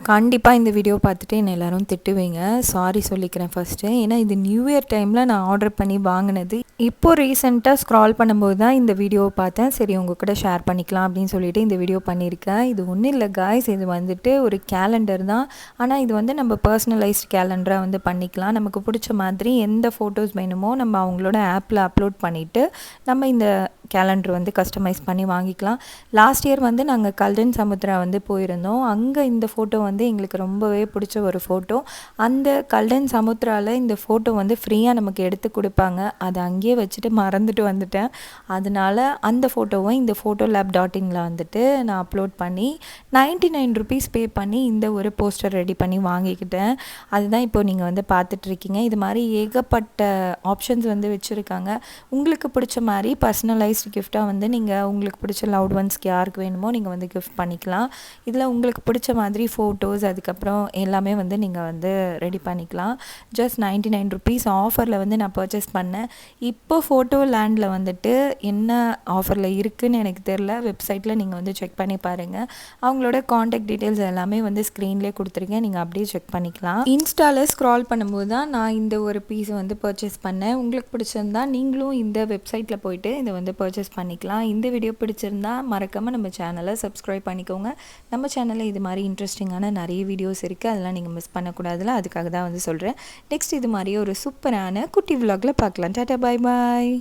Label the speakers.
Speaker 1: கண்டிப்பாக இந்த வீடியோ பார்த்துட்டு என்னை எல்லோரும் திட்டுவீங்க. சாரி சொல்லிக்கிறேன் ஃபஸ்ட்டு. ஏன்னா இது நியூ இயர் டைமில் நான் ஆர்டர் பண்ணி வாங்கினது. இப்போது ரீசெண்டாக ஸ்க்ரால் பண்ணும்போது தான் இந்த வீடியோவை பார்த்தேன். சரி உங்கள் கூட ஷேர் பண்ணிக்கலாம் அப்படின்னு சொல்லிட்டு இந்த வீடியோ பண்ணியிருக்கேன். இது ஒன்றும் இல்லை காய்ஸ், இது வந்துட்டு ஒரு கேலண்டர் தான். ஆனால் இது வந்து நம்ம பர்சனலைஸ்ட் கேலண்டராக வந்து பண்ணிக்கலாம். நமக்கு பிடிச்ச மாதிரி எந்த ஃபோட்டோஸ் வேணுமோ நம்ம அவங்களோட ஆப்பில் அப்லோட் பண்ணிவிட்டு நம்ம இந்த கேலண்டர் வந்து கஸ்டமைஸ் பண்ணி வாங்கிக்கலாம். லாஸ்ட் இயர் வந்து நாங்கள் கல்டன் சமுத்ரா வந்து போயிருந்தோம். அங்கே இந்த ஃபோட்டோ வந்து எங்களுக்கு ரொம்பவே பிடிச்ச ஒரு ஃபோட்டோ. அந்த கல்டன் சமுத்ராவில் இந்த ஃபோட்டோ வந்து ஃப்ரீயாக நமக்கு எடுத்து கொடுப்பாங்க. அதை அங்கேயே வச்சுட்டு மறந்துட்டு வந்துட்டேன். அதனால் அந்த ஃபோட்டோவை இந்த ஃபோட்டோ லேப் டாட்டிங்கில் வந்துட்டு நான் அப்லோட் பண்ணி 99 ருபீஸ் பே பண்ணி இந்த ஒரு போஸ்டர் ரெடி பண்ணி வாங்கிக்கிட்டேன். அதுதான் இப்போ நீங்கள் வந்து பார்த்துட்ருக்கீங்க. இது மாதிரி ஏகப்பட்ட ஆப்ஷன்ஸ் வந்து வச்சுருக்காங்க. உங்களுக்கு பிடிச்ச மாதிரி பர்சனலைஸ்ட் கிஃப்டாக வந்து நீங்கள் உங்களுக்கு பிடிச்ச லவ்ட் ஒன்ஸ்க்கு யாருக்கு வேணுமோ நீங்கள் வந்து கிஃப்ட் பண்ணிக்கலாம். இதில் உங்களுக்கு பிடிச்ச மாதிரி ஃபோட்டோஸ் அதுக்கப்புறம் எல்லாமே வந்து நீங்கள் வந்து ரெடி பண்ணிக்கலாம். ஜஸ்ட் 99 ருபீஸ் ஆஃபரில் வந்து நான் பர்ச்சேஸ் பண்ணேன். இப்போ ஃபோட்டோ லேண்டில் வந்துட்டு என்ன ஆஃபரில் இருக்குதுன்னு எனக்கு தெரில. வெப்சைட்டில் நீங்கள் வந்து செக் பண்ணி பாருங்கள். அவங்களோட காண்டாக்ட் டீட்டெயில்ஸ் எல்லாமே வந்து ஸ்க்ரீன்லேயே கொடுத்துருக்கேன். நீங்கள் அப்படியே செக் பண்ணிக்கலாம். இன்ஸ்டாவில் ஸ்க்ரால் பண்ணும்போது தான் நான் இந்த ஒரு பீஸை வந்து பர்ச்சேஸ் பண்ணேன். உங்களுக்கு பிடிச்சிருந்தா நீங்களும் இந்த வெப்சைட்டில் போயிட்டு இதை வந்து பர்ச்சேஸ் பண்ணிக்கலாம். இந்த வீடியோ பிடிச்சிருந்தா மறக்காமல் நம்ம சேனலை சப்ஸ்கிரைப் பண்ணிக்கோங்க. நம்ம சேனலில் இது மாதிரி இன்ட்ரெஸ்டிங்கான நிறைய வீடியோஸ் இருக்குது. அதெல்லாம் நீங்கள் மிஸ் பண்ணக்கூடாதுல, அதுக்காக தான் வந்து சொல்கிறேன். நெக்ஸ்ட் இது மாதிரி ஒரு சூப்பரான குட்டி விலாகில் பார்க்கலாம். டாடா, பாய் பாய்.